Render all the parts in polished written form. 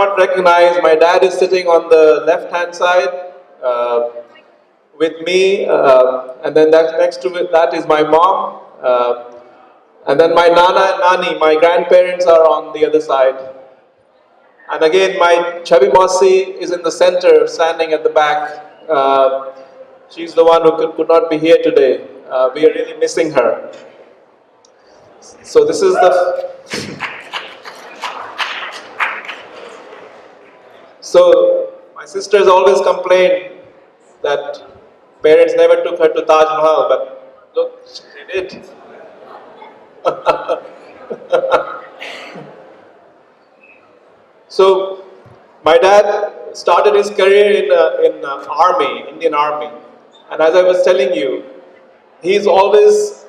Not recognize, my dad is sitting on the left hand side with me, and then that next to it, that is my mom, and then my nana and nani, my grandparents are on the other side. And again, my Chabi Masi is in the center, standing at the back. She's the one who could not be here today. We are really missing her. So this is the. So my sisters always complain that parents never took her to Taj Mahal, but look, they did. So my dad started his career in army, Indian army, and as I was telling you, he's always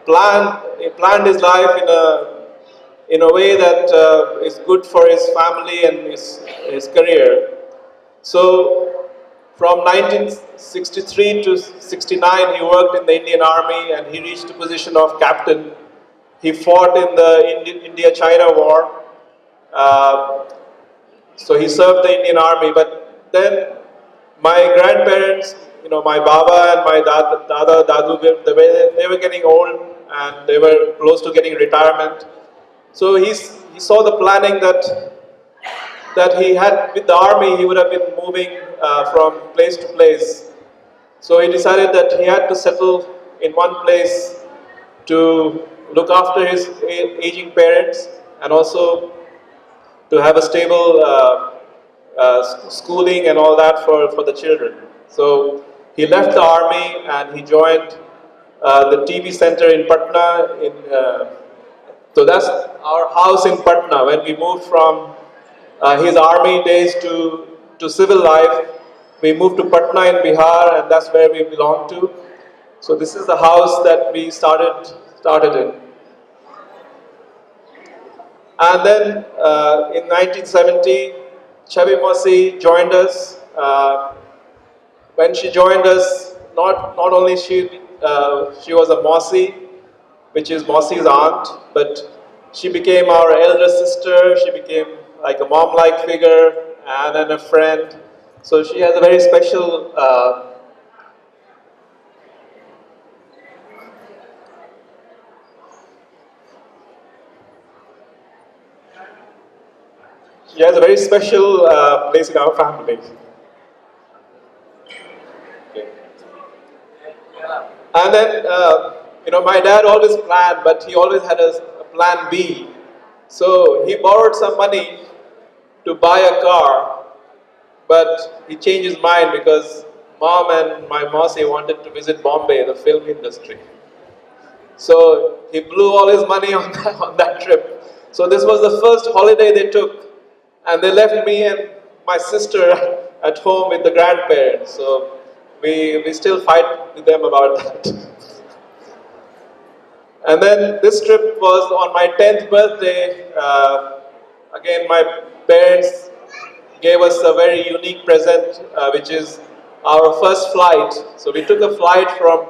planned his life in a way that is good for his family and his career. So from 1963 to 69, he worked in the Indian Army and he reached the position of captain. He fought in the India-China War. Uh, so he served the Indian Army. But then my grandparents, my Baba and my Dadu, they were getting old and they were close to getting retirement. So he saw the planning that he had with the army. He would have been moving from place to place. So he decided that he had to settle in one place to look after his aging parents and also to have a stable schooling and all that for the children. So he left the army and he joined the TV center in Patna. So that's our house in Patna. When we moved from his army days to civil life, we moved to Patna in Bihar, and that's where we belong to. So this is the house that we started in. And then in 1970, Chabi Masi joined us. When she joined us, not only she was a Masi, which is Masi's aunt, but she became our elder sister. She became like a mom-like figure and then a friend. So she has a very special. She has a very special place in our family. Okay. And then, my dad always planned, but he always had a plan B. So he borrowed some money to buy a car, but he changed his mind because mom and my Masi wanted to visit Bombay, the film industry. So he blew all his money on that trip. So this was the first holiday they took, and they left me and my sister at home with the grandparents. So we still fight with them about that. And then this trip was on my 10th birthday. Again, my parents gave us a very unique present, which is our first flight. So we took a flight from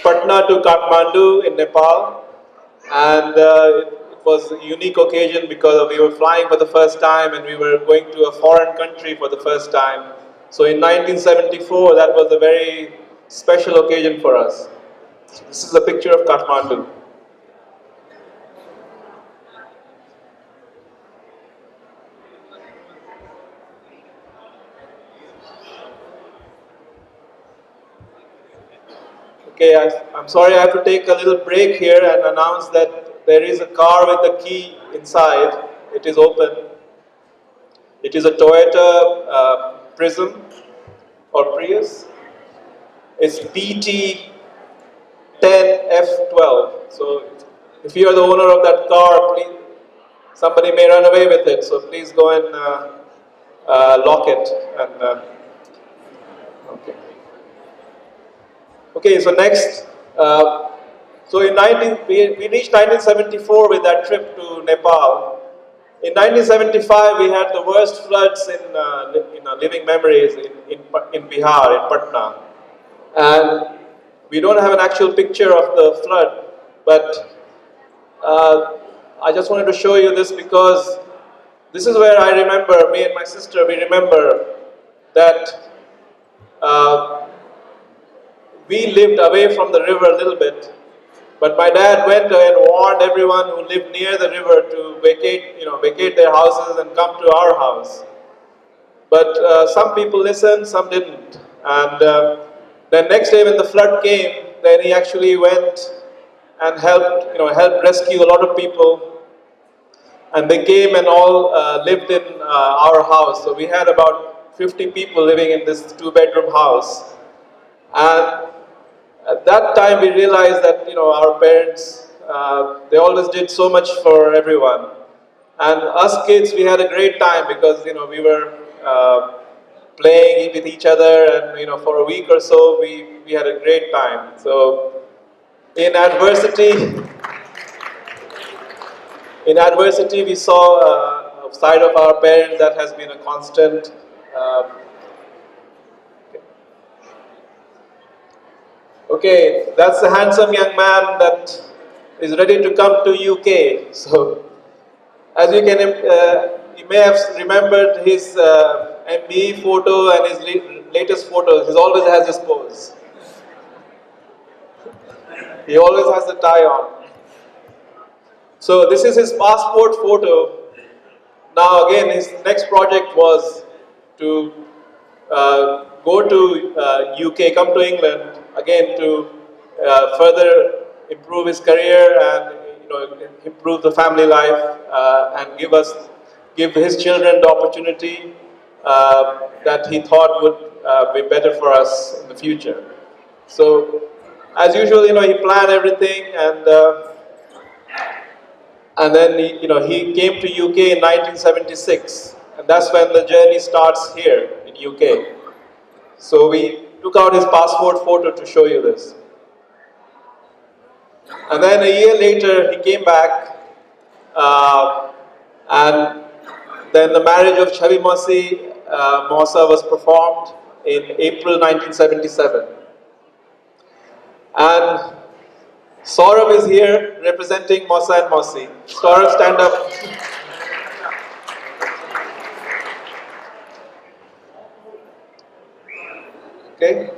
Patna to Kathmandu in Nepal, and it was a unique occasion because we were flying for the first time and we were going to a foreign country for the first time. So in 1974, that was a very special occasion for us. So this is a picture of Kathmandu. Okay, I'm sorry I have to take a little break here and announce that there is a car with the key inside. It is open. It is a Toyota Prism or Prius. It's BT10F12. So if you are the owner of that car, please, somebody may run away with it. So please go and lock it. And okay. Okay, so next, so we reached 1974 with that trip to Nepal. In 1975, we had the worst floods in living memories in Bihar, in Patna. And we don't have an actual picture of the flood, but I just wanted to show you this because This is where I remember, me and my sister, we remember that uh, we lived away from the river a little bit, but my dad went and warned everyone who lived near the river to vacate their houses and come to our house. But some people listened, some didn't. And then next day when the flood came, then he actually went and helped rescue a lot of people. And they came and all lived in our house. So we had about 50 people living in this two-bedroom house. And at that time, we realized that our parents they always did so much for everyone, and us kids we had a great time because we were playing with each other, and for a week or so we had a great time. So in adversity, we saw a side of our parents that has been a constant. Uh, okay, that's a handsome young man that is ready to come to UK. So as you may have remembered his MBE photo and his latest photos. He always has this pose. He always has the tie on. So this is his passport photo. Now again, his next project was to go to UK, come to England again to further improve his career and improve the family life and give his children the opportunity that he thought would be better for us in the future. So, as usual, he planned everything, and then he came to UK in 1976, and that's when the journey starts here in UK. So we took out his passport photo to show you this. And then a year later, he came back, and then the marriage of Chavi Mosi Mosa was performed in April 1977. And Saurabh is here representing Mosa and Mosi. Saurabh, stand up. Okay.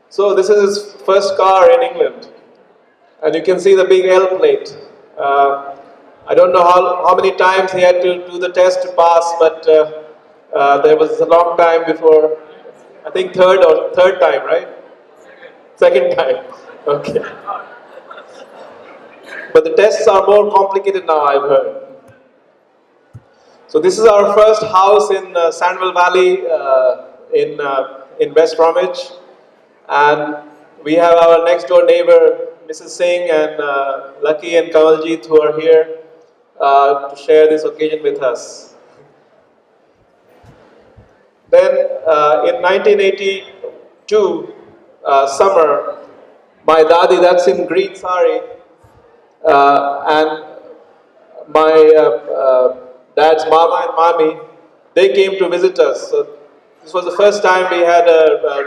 So this is his first car in England. And you can see the big L plate. I don't know how many times he had to do the test to pass, but there was a long time before, I think third time, right? Second time. Okay. But the tests are more complicated now, I've heard. So this is our first house in Sandwell Valley in West Bromwich, and we have our next door neighbor, Mrs. Singh, and Lucky and Kamaljeet, who are here to share this occasion with us. Then in 1982 summer, my dadi, that's in green sari, and my dad's mama and mommy, they came to visit us. So this was the first time we had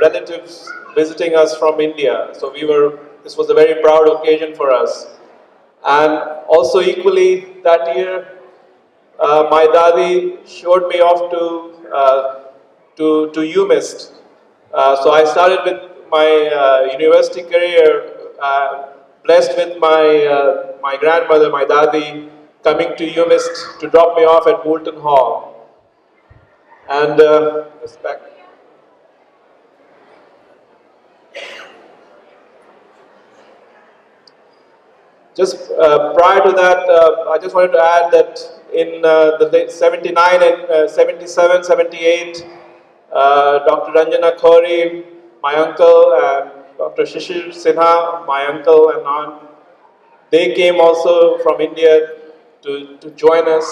relatives visiting us from India. So this was a very proud occasion for us. And also equally that year, my dadi showed me off to UMIST. So I started with my university career, blessed with my grandmother, my dadi, coming to UMIST to drop me off at Woolton Hall. And respect. Just prior to that, I just wanted to add that in the late 79 and 77, 78, Dr. Ranjana Khori, my uncle, and Dr. Shishir Sinha, my uncle and aunt, they came also from India to join us.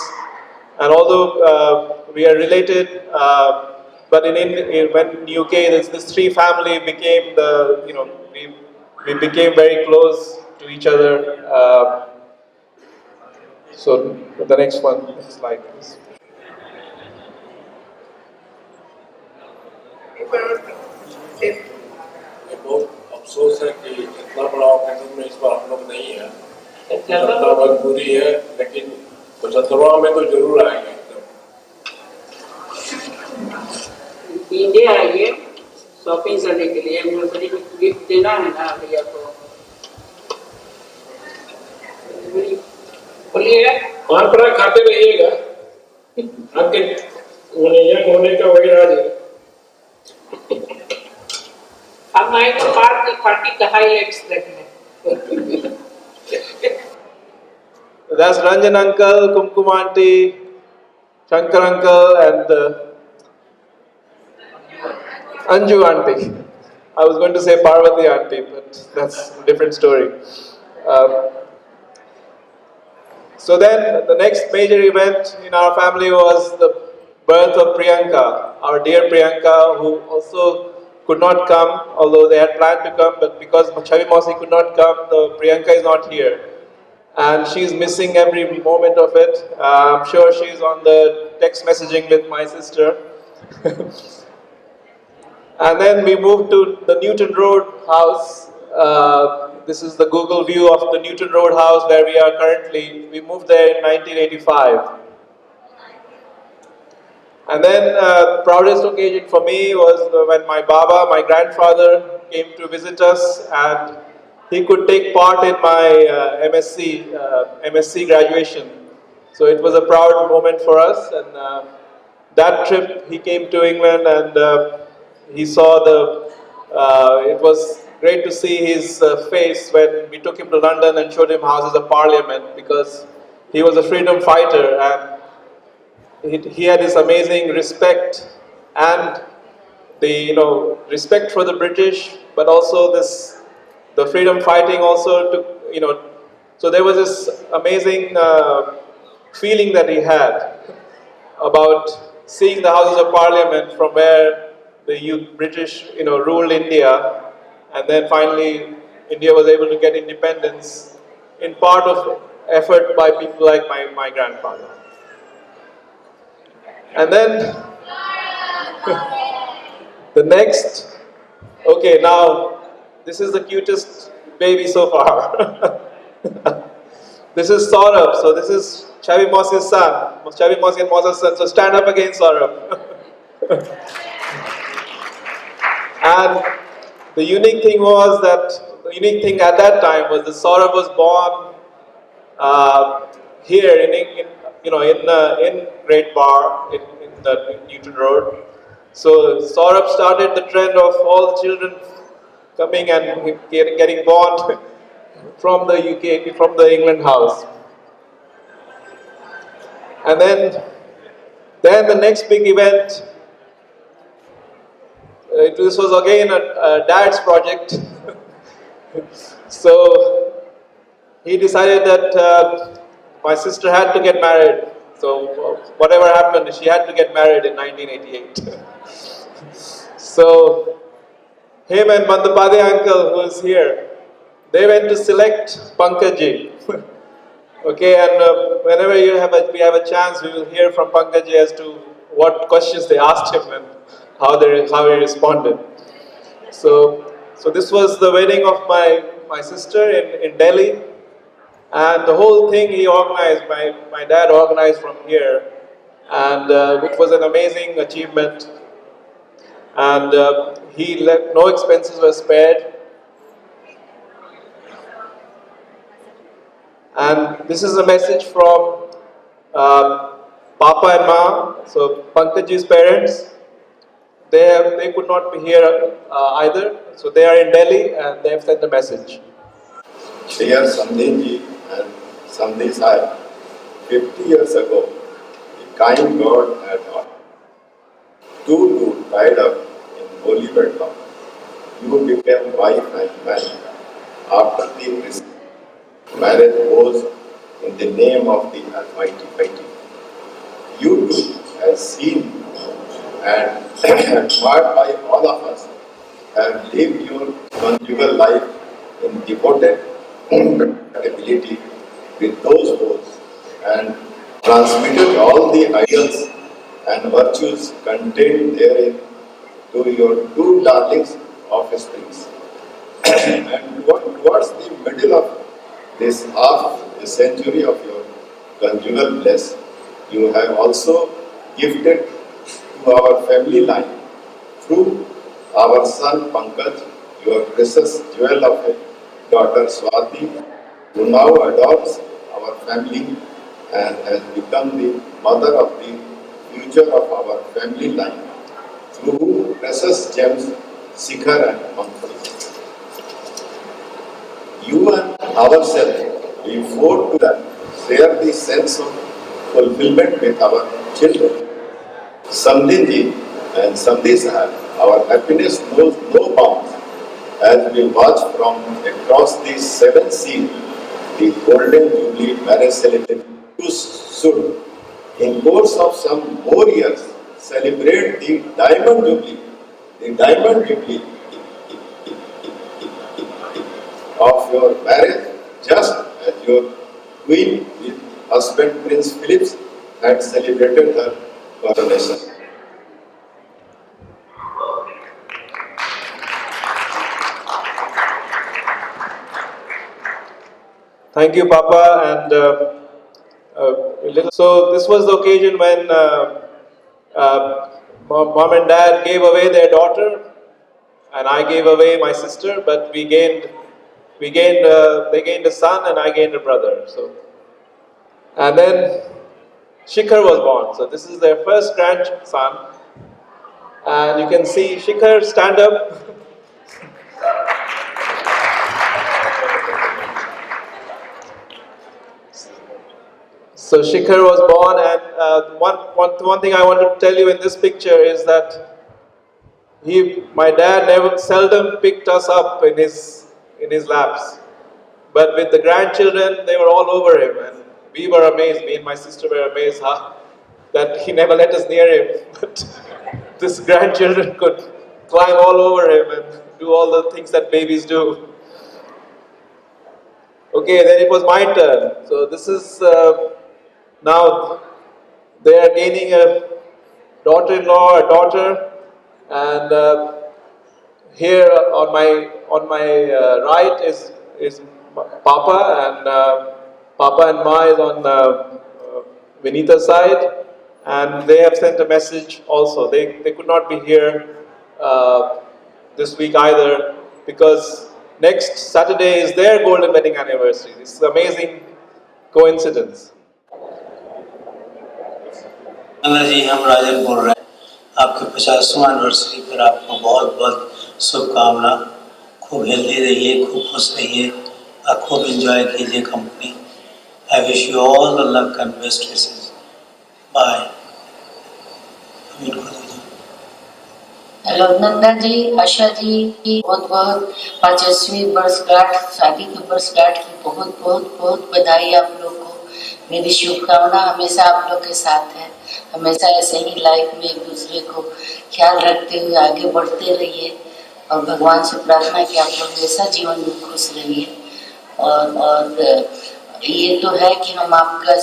And although we are related, but when UK, this three family became we became very close to each other. So the next one, next slide, please. ये बहुत अफसोस है कि इतना बड़ा organisation में इस बार हम लोग नहीं है। जनता मजबूरी है, लेकिन 75वां में तो जरूर आएंगे। इंडिया आइए शॉपिंग करने के लिए, एनिवर्सरी में गिफ्ट देना है ना भैया को। बोलिएगा। वहाँ पर खाते रहिएगा, आपके यंग होने का वही राज है। हम आए तो पार्टी का हाईलाइट्स देखने। That's Ranjan uncle, Kumkum auntie, Shankar uncle, and Anju auntie. I was going to say Parvati auntie, but that's a different story. Um, so then, the next major event in our family was the birth of Priyanka, our dear Priyanka, who also could not come, although they had planned to come, but because Chavi Mausi could not come, the Priyanka is not here. And she's missing every moment of it. I'm sure she's on the text messaging with my sister. And then we moved to the Newton Road house. This is the Google view of the Newton Road house where we are currently. We moved there in 1985. And then the proudest occasion for me was when my Baba, my grandfather, came to visit us, and he could take part in my MSc graduation. So it was a proud moment for us. And that trip, he came to England, and he saw the. It was great to see his face when we took him to London and showed him Houses of Parliament, because he was a freedom fighter, and he had this amazing respect, and the respect for the British, but also this the freedom fighting also took so there was this amazing feeling that he had about seeing the Houses of Parliament from where the British ruled India, and then finally India was able to get independence in part of effort by people like my grandfather. And then the next, okay, now this is the cutest baby so far. This is Saurabh. So this is Chavi Mosi's son. Chavi Mosi and Mosa's son. So stand up again, Saurabh. And the unique thing at that time was that Saurabh was born here in Great Bar in the Newton Road. So Saurabh started the trend of all the children coming and getting born from the UK, from the England house. And then the next big event, this was again a dad's project. So he decided that my sister had to get married. So whatever happened, she had to get married in 1988. So him and Bandapade uncle, who is here, they went to select Pankajji. Okay, and whenever we have a chance, we will hear from Pankajji as to what questions they asked him and how he responded. So this was the wedding of my sister in Delhi, and the whole thing he organized. My dad organized from here, and which was an amazing achievement. And he let no expenses were spared. And this is a message from Papa and Ma, so Pankajji's parents. They could not be here either, so they are in Delhi and they have sent a message. Dear Sandhiji and Sandhi Sai, 50 years ago, the kind God had two tied up in holy wedlock. You became wife and man after the marriage was in the name of the Almighty Mighty. You too, as seen and admired by all of us, have lived your conjugal life in devoted compatibility with those goals and transmitted all the ideals and virtues contained therein to your two darlings offsprings. And towards the middle of this half a century of your conjugal bliss, you have also gifted to our family line through our son Pankaj, your precious jewel of a daughter Swati, who now adopts our family and has become the mother of the future of our family line through precious gems Shikhar and Pankaj. You and ourselves, we vow to that, share the sense of fulfillment with our children. Samdinji and Samdi Sahab, our happiness knows no bounds as we watch from across the seven seas the golden jubilee marriage celebration should, in course of some more years, celebrate the diamond jubilee of your marriage, just as your queen with husband Prince Philip had celebrated her coronation. Thank you, Papa. And so this was the occasion when mom and dad gave away their daughter, and I gave away my sister. But they gained a son, and I gained a brother. So, and then Shikhar was born. So this is their first grandson, and you can see Shikhar stand up. So Shikhar was born, and one thing I want to tell you in this picture is that my dad never seldom picked us up in his laps, but with the grandchildren, they were all over him, and we were amazed. Me and my sister were amazed, that he never let us near him. But this grandchildren could climb all over him and do all the things that babies do. Okay, then it was my turn. So this is now they are gaining a daughter-in-law, a daughter, and here on my right is Papa, and Papa and Ma is on Vinita's side, and they have sent a message also. They could not be here this week either because next Saturday is their golden wedding anniversary. This is an amazing coincidence. Nanda ji हम राजन बोल रहे हैं आपके 50वां anniversary पर आपको बहुत बहुत शुभकामना खूब हेल्दी रहिए खूब खुश रहिए और खूब एंजॉय कीजिए company I wish you all the luck and best wishes bye hello Nanda ji Asha ji की बहुत बहुत 50वीं वर्षगांठ शादी की वर्षगांठ की बहुत बहुत बहुत बधाई आप लोग को मेरी शुभकामना हमेशा आप लोग के साथ है हमेशा ऐसे ही लाइफ में एक दूसरे को ख्याल रखते हुए आगे बढ़ते रहिए और भगवान से प्रार्थना कि आप लोग हमेशा जीवन में खुश रहिए और ये तो है कि हम आपका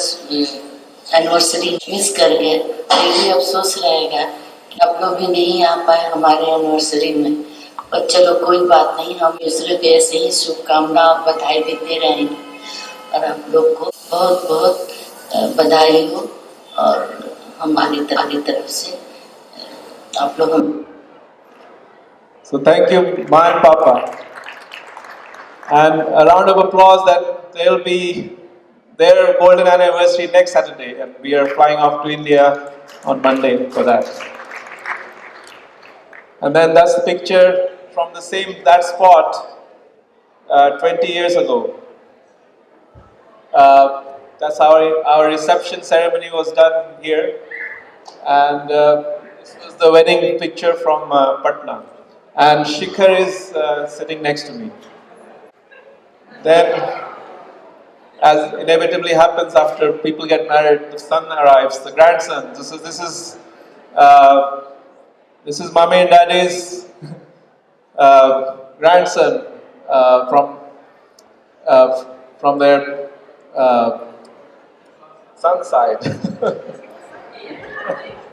एनिवर्सरी मिस कर गए तो ये अफसोस रहेगा कि आप लोग भी नहीं आ पाए हमारे एनिवर्सरी में पर चलो कोई बात नहीं हम दूसरे को ऐसे ही शुभकामना और बधाई देते रहेंगे और आप लोग को बहुत बहुत बधाई हो और हमारी तरफ से आप लोग So thank you, Ma and Papa. And a round of applause that they'll be their golden anniversary next Saturday, and we are flying off to India on Monday for that. And then that's the picture from that spot 20 years ago. That's how our reception ceremony was done here, and this was the wedding picture from Patna. And Shikhar is sitting next to me. Then, as inevitably happens after people get married, the son arrives, the grandson. This is Mommy and Daddy's grandson from their son's side.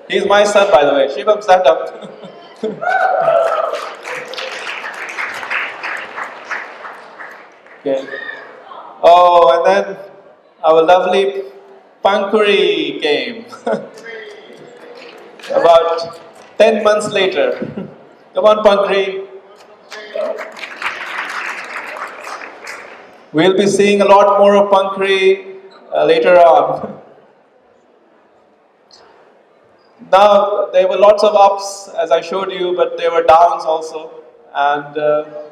He's my son, by the way. Shivam, stand up. Okay. Oh, and then our lovely Pankuri came about 10 months later. Come on, Pankri. We'll be seeing a lot more of Pankri later on. Now, there were lots of ups, as I showed you, but there were downs also. And the,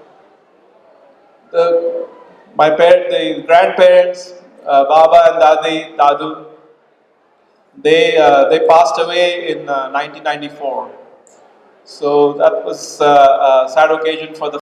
the grandparents, Baba and Dadu, they passed away in 1994. So that was a sad occasion for the